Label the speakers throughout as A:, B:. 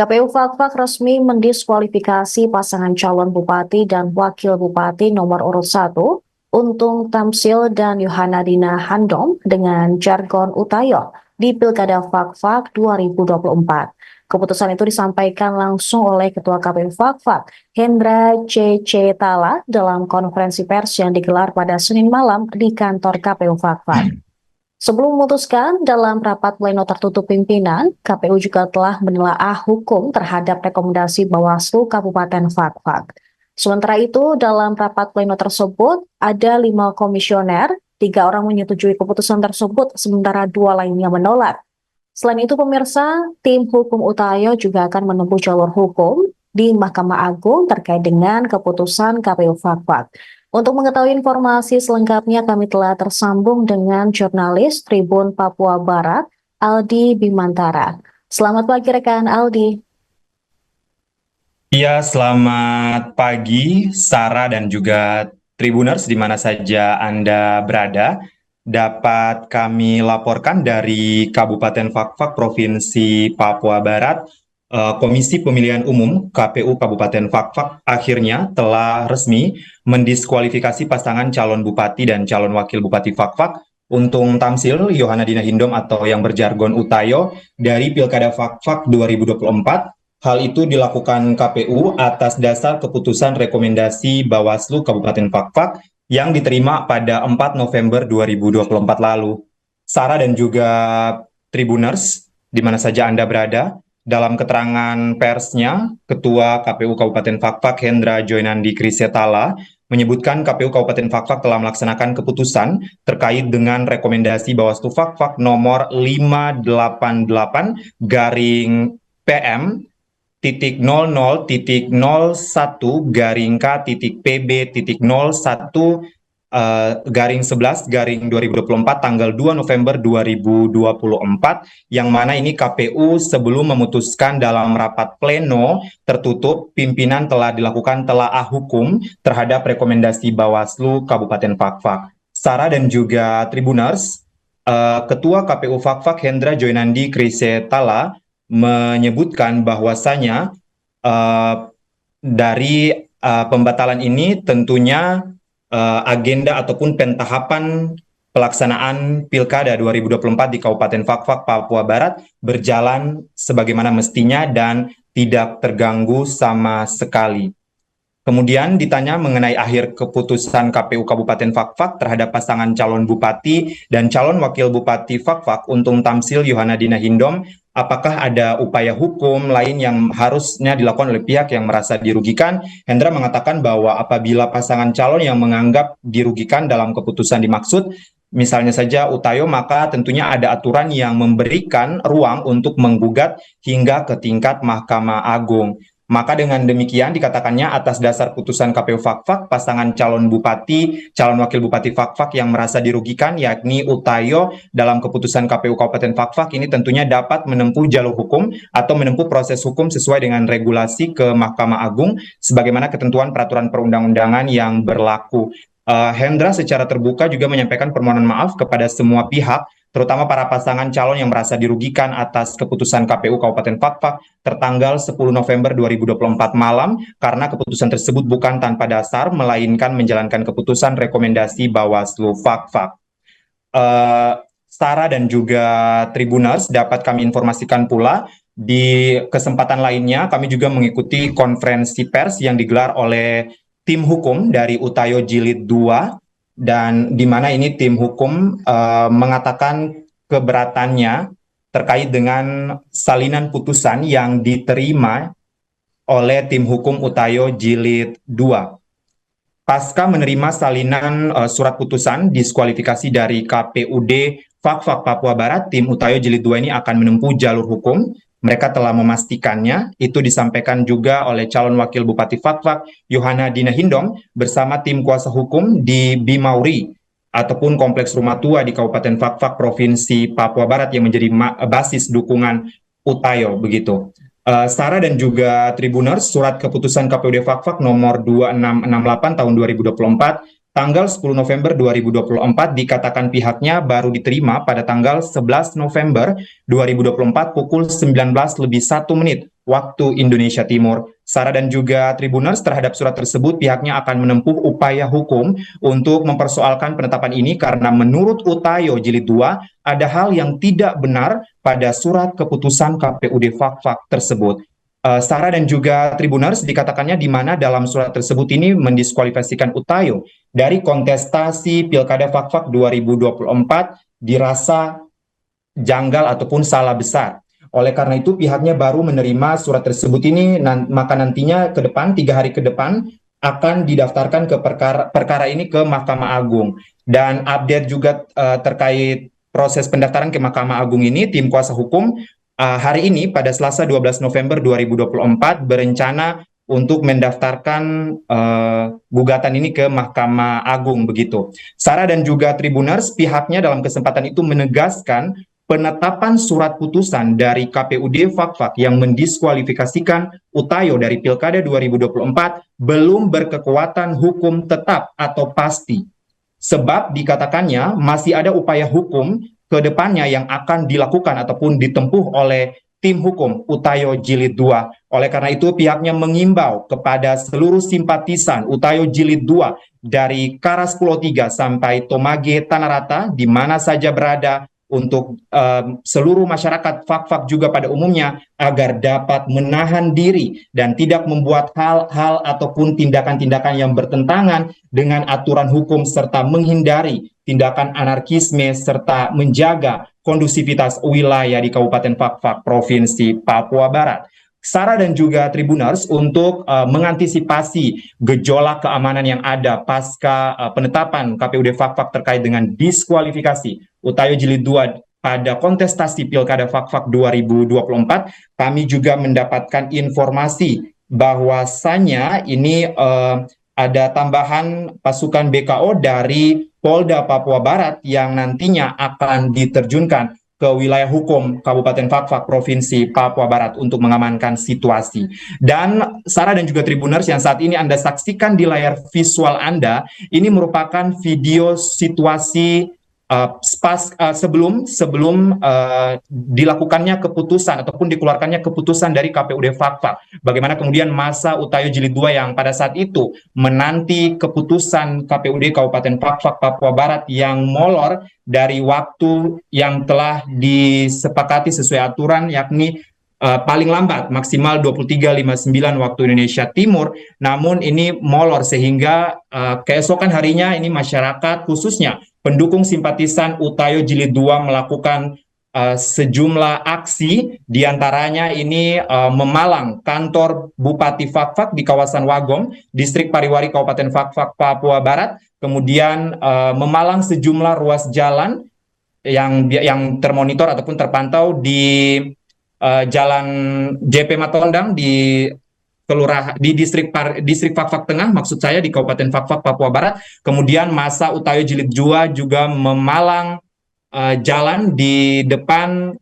A: KPU Fakfak resmi mendiskualifikasi pasangan calon bupati dan wakil bupati nomor urut 1, Untung Tamsil dan Yohanadina Handom dengan jargon Utayo di Pilkada Fakfak 2024. Keputusan itu disampaikan langsung oleh Ketua KPU Fakfak, Hendra C.C. Tala, dalam konferensi pers yang digelar pada Senin malam di kantor KPU Fakfak. Sebelum memutuskan dalam rapat pleno tertutup pimpinan, KPU juga telah menelaah hukum terhadap rekomendasi Bawaslu Kabupaten Fakfak. Sementara itu, dalam rapat pleno tersebut, ada 5 komisioner, 3 orang menyetujui keputusan tersebut, sementara 2 lainnya menolak. Selain itu, pemirsa, tim hukum Utayo juga akan menempuh jalur hukum di Mahkamah Agung terkait dengan keputusan KPU Fakfak. Untuk mengetahui informasi selengkapnya, kami telah tersambung dengan jurnalis Tribun Papua Barat, Aldi Bimantara. Selamat pagi rekan Aldi.
B: Ya, selamat pagi Sarah dan juga Tribuners di mana saja Anda berada. Dapat kami laporkan dari Kabupaten Fakfak, Provinsi Papua Barat, Komisi Pemilihan Umum KPU Kabupaten Fakfak akhirnya telah resmi mendiskualifikasi pasangan calon bupati dan calon wakil bupati Fakfak, Untung Tamsil, Yohanadina Hindom atau yang berjargon Utayo, dari Pilkada Fakfak 2024. Hal itu dilakukan KPU atas dasar keputusan rekomendasi Bawaslu Kabupaten Fakfak yang diterima pada 4 November 2024 lalu. Sarah dan juga Tribuners, di mana saja Anda berada, dalam keterangan persnya, Ketua KPU Kabupaten Fakfak Hendra Joynandi Krisetala menyebutkan KPU Kabupaten Fakfak telah melaksanakan keputusan terkait dengan rekomendasi Bawaslu Fakfak nomor 588 garing PM titik 00 titik 01 garing K titik PB titik 01 garing 11 garing 2024 tanggal 2 November 2024, yang mana ini KPU sebelum memutuskan dalam rapat pleno tertutup pimpinan telah dilakukan telaah hukum terhadap rekomendasi Bawaslu Kabupaten Fakfak. Sarah dan juga Tribuners, Ketua KPU Fakfak Hendra Joynandi Krisetala menyebutkan bahwasanya dari pembatalan ini tentunya agenda ataupun pentahapan pelaksanaan Pilkada 2024 di Kabupaten Fakfak, Papua Barat berjalan sebagaimana mestinya dan tidak terganggu sama sekali. Kemudian ditanya mengenai akhir keputusan KPU Kabupaten Fakfak terhadap pasangan calon bupati dan calon wakil bupati Fakfak, Untung Tamsil Yohanadina Hindom, apakah ada upaya hukum lain yang harusnya dilakukan oleh pihak yang merasa dirugikan? Hendra mengatakan bahwa apabila pasangan calon yang menganggap dirugikan dalam keputusan dimaksud, misalnya saja Utayo, maka tentunya ada aturan yang memberikan ruang untuk menggugat hingga ke tingkat Mahkamah Agung. Maka dengan demikian dikatakannya atas dasar putusan KPU Fakfak, pasangan calon bupati, calon wakil bupati Fakfak yang merasa dirugikan, yakni Utayo, dalam keputusan KPU Kabupaten Fakfak ini tentunya dapat menempuh jalur hukum atau menempuh proses hukum sesuai dengan regulasi ke Mahkamah Agung, sebagaimana ketentuan peraturan perundang-undangan yang berlaku. Hendra secara terbuka juga menyampaikan permohonan maaf kepada semua pihak, terutama para pasangan calon yang merasa dirugikan atas keputusan KPU Kabupaten Fakfak tertanggal 10 November 2024 malam, karena keputusan tersebut bukan tanpa dasar, melainkan menjalankan keputusan rekomendasi Bawaslu Fakfak. Sarah dan juga Tribuners, dapat kami informasikan pula, di kesempatan lainnya kami juga mengikuti konferensi pers yang digelar oleh tim hukum dari Utayo Jilid 2, dan di mana ini tim hukum mengatakan keberatannya terkait dengan salinan putusan yang diterima oleh tim hukum Utayo Jilid 2. Pasca menerima salinan surat putusan diskualifikasi dari KPUD Fakfak Papua Barat, tim Utayo Jilid 2 ini akan menempuh jalur hukum. Mereka telah memastikannya. Itu disampaikan juga oleh calon wakil bupati Fakfak Yohanadina Hindom bersama tim kuasa hukum di Bimauri ataupun kompleks rumah tua di Kabupaten Fakfak, Provinsi Papua Barat, yang menjadi basis dukungan Utayo begitu. Sarah dan juga Tribuners, surat keputusan KPUD Fakfak nomor 2668 tahun 2024 tanggal 10 November 2024 dikatakan pihaknya baru diterima pada tanggal 11 November 2024 pukul 19 lebih 1 menit waktu Indonesia Timur. Sarah dan juga Tribuners, terhadap surat tersebut pihaknya akan menempuh upaya hukum untuk mempersoalkan penetapan ini karena menurut Utayo Jilid 2 ada hal yang tidak benar pada surat keputusan KPUD Fakfak tersebut. Sarah dan juga Tribuners, dikatakannya di mana dalam surat tersebut ini mendiskualifikasikan Utayo dari kontestasi Pilkada Fakfak 2024 dirasa janggal ataupun salah besar. Oleh karena itu pihaknya baru menerima surat tersebut ini, maka nantinya ke depan, 3 hari ke depan akan didaftarkan ke perkara ini ke Mahkamah Agung. Dan update juga terkait proses pendaftaran ke Mahkamah Agung ini, tim kuasa hukum hari ini pada Selasa 12 November 2024 berencana untuk mendaftarkan gugatan ini ke Mahkamah Agung begitu. Sarah dan juga Tribuners, pihaknya dalam kesempatan itu menegaskan penetapan surat putusan dari KPUD Fakfak yang mendiskualifikasikan Utayo dari Pilkada 2024 belum berkekuatan hukum tetap atau pasti. Sebab dikatakannya masih ada upaya hukum ke depannya yang akan dilakukan ataupun ditempuh oleh tim hukum Utayo Jilid 2. Oleh karena itu pihaknya mengimbau kepada seluruh simpatisan Utayo Jilid 2 dari Karas Pulau 3 sampai Tomage Tanah Rata di mana saja berada, untuk seluruh masyarakat Fakfak juga pada umumnya agar dapat menahan diri dan tidak membuat hal-hal ataupun tindakan-tindakan yang bertentangan dengan aturan hukum serta menghindari tindakan anarkisme serta menjaga kondusivitas wilayah di Kabupaten Fakfak, Provinsi Papua Barat. Sarah dan juga Tribuners, untuk mengantisipasi gejolak keamanan yang ada pasca penetapan KPUD Fakfak terkait dengan diskualifikasi Utayo Jilid 2 pada kontestasi Pilkada Fakfak 2024, kami juga mendapatkan informasi bahwasannya ini ada tambahan pasukan BKO dari Polda Papua Barat yang nantinya akan diterjunkan ke wilayah hukum Kabupaten Fakfak, Provinsi Papua Barat untuk mengamankan situasi. Dan Sarah dan juga Tribuners yang saat ini Anda saksikan di layar visual Anda, ini merupakan video situasi sebelum dilakukannya keputusan ataupun dikeluarkannya keputusan dari KPUD Fakfak. Bagaimana kemudian masa Utayo Jilid 2 yang pada saat itu menanti keputusan KPUD Kabupaten Fakfak, Papua Barat yang molor dari waktu yang telah disepakati sesuai aturan, yakni paling lambat maksimal 23.59 waktu Indonesia Timur, namun ini molor sehingga keesokan harinya ini masyarakat khususnya pendukung simpatisan Utayo Jilid 2 melakukan sejumlah aksi, diantaranya ini memalang kantor Bupati Fakfak di kawasan Wagom, Distrik Pariwari Kabupaten Fakfak, Papua Barat, kemudian memalang sejumlah ruas jalan yang termonitor ataupun terpantau di Jalan JP Matondang di distrik Fakfak Tengah, maksud saya di Kabupaten Fakfak, Papua Barat. Kemudian masa Utayo Jilid 2 juga memalang jalan di depan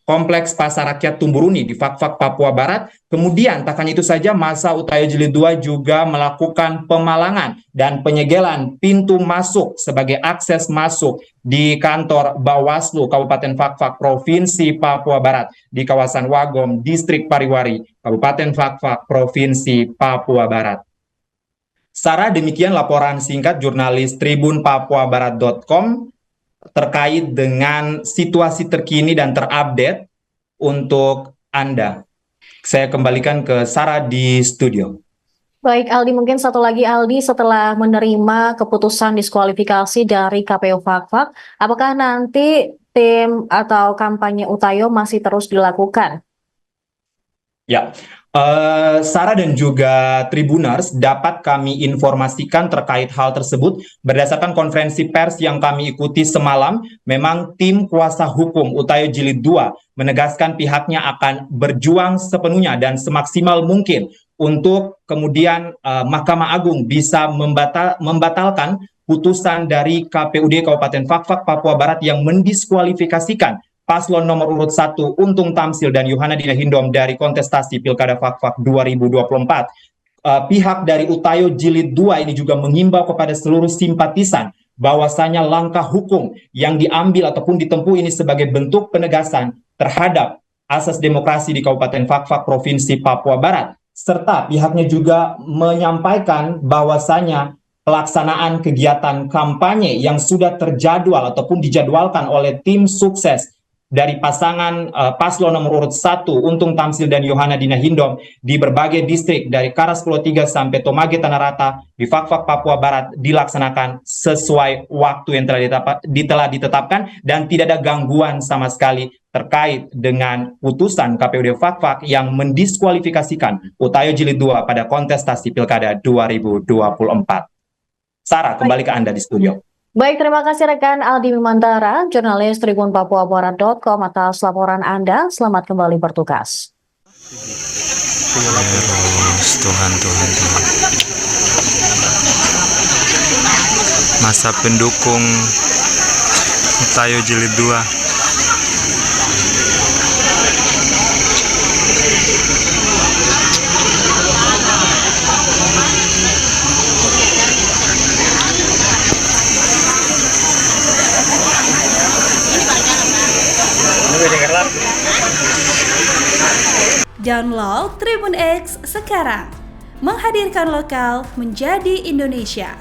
B: Kompleks Pasar Rakyat Tumburuni di Fakfak, Papua Barat. Kemudian tak hanya itu saja, masa Utayo Jilid 2 juga melakukan pemalangan dan penyegelan pintu masuk sebagai akses masuk di kantor Bawaslu Kabupaten Fakfak, Provinsi Papua Barat di kawasan Wagom, Distrik Pariwari, Kabupaten Fakfak, Provinsi Papua Barat. Sarah, demikian laporan singkat jurnalis tribunpapuabarat.com terkait dengan situasi terkini dan terupdate untuk Anda. Saya kembalikan ke Sarah di studio.
A: Baik Aldi, mungkin satu lagi Aldi, setelah menerima keputusan diskualifikasi dari KPU Fakfak, apakah nanti tim atau kampanye Utayo masih terus dilakukan?
B: Ya, Sarah dan juga Tribuners, dapat kami informasikan terkait hal tersebut berdasarkan konferensi pers yang kami ikuti semalam. Memang tim kuasa hukum Utayo Jilid 2 menegaskan pihaknya akan berjuang sepenuhnya dan semaksimal mungkin untuk kemudian Mahkamah Agung bisa membatalkan putusan dari KPUD Kabupaten Fakfak, Papua Barat yang mendiskualifikasikan paslon nomor urut 1 Untung Tamsil dan Yohana Dina Hindom dari kontestasi Pilkada Fakfak 2024. Pihak dari Utayo Jilid 2 ini juga mengimbau kepada seluruh simpatisan bahwasanya langkah hukum yang diambil ataupun ditempuh ini sebagai bentuk penegasan terhadap asas demokrasi di Kabupaten Fakfak Provinsi Papua Barat, serta pihaknya juga menyampaikan bahwasanya pelaksanaan kegiatan kampanye yang sudah terjadwal ataupun dijadwalkan oleh tim sukses dari pasangan paslon nomor urut 1 Untung Tamsil dan Yohana Dina Hindom di berbagai distrik dari Karas Pulau 3 sampai Tomage Tanah Rata di Fakfak Papua Barat dilaksanakan sesuai waktu yang telah ditetapkan dan tidak ada gangguan sama sekali terkait dengan putusan KPUD Fakfak yang mendiskualifikasikan Utayo Jilid 2 pada kontestasi Pilkada 2024. Sarah, kembali ke Anda di studio.
A: Baik, terima kasih rekan Aldi Mimantara, jurnalis tribunpapuabarat.com atas laporan Anda. Selamat kembali bertugas.
C: Tuhan. Masa pendukung Utayo Jilid 2.
D: Download Tribun X sekarang, menghadirkan lokal menjadi Indonesia.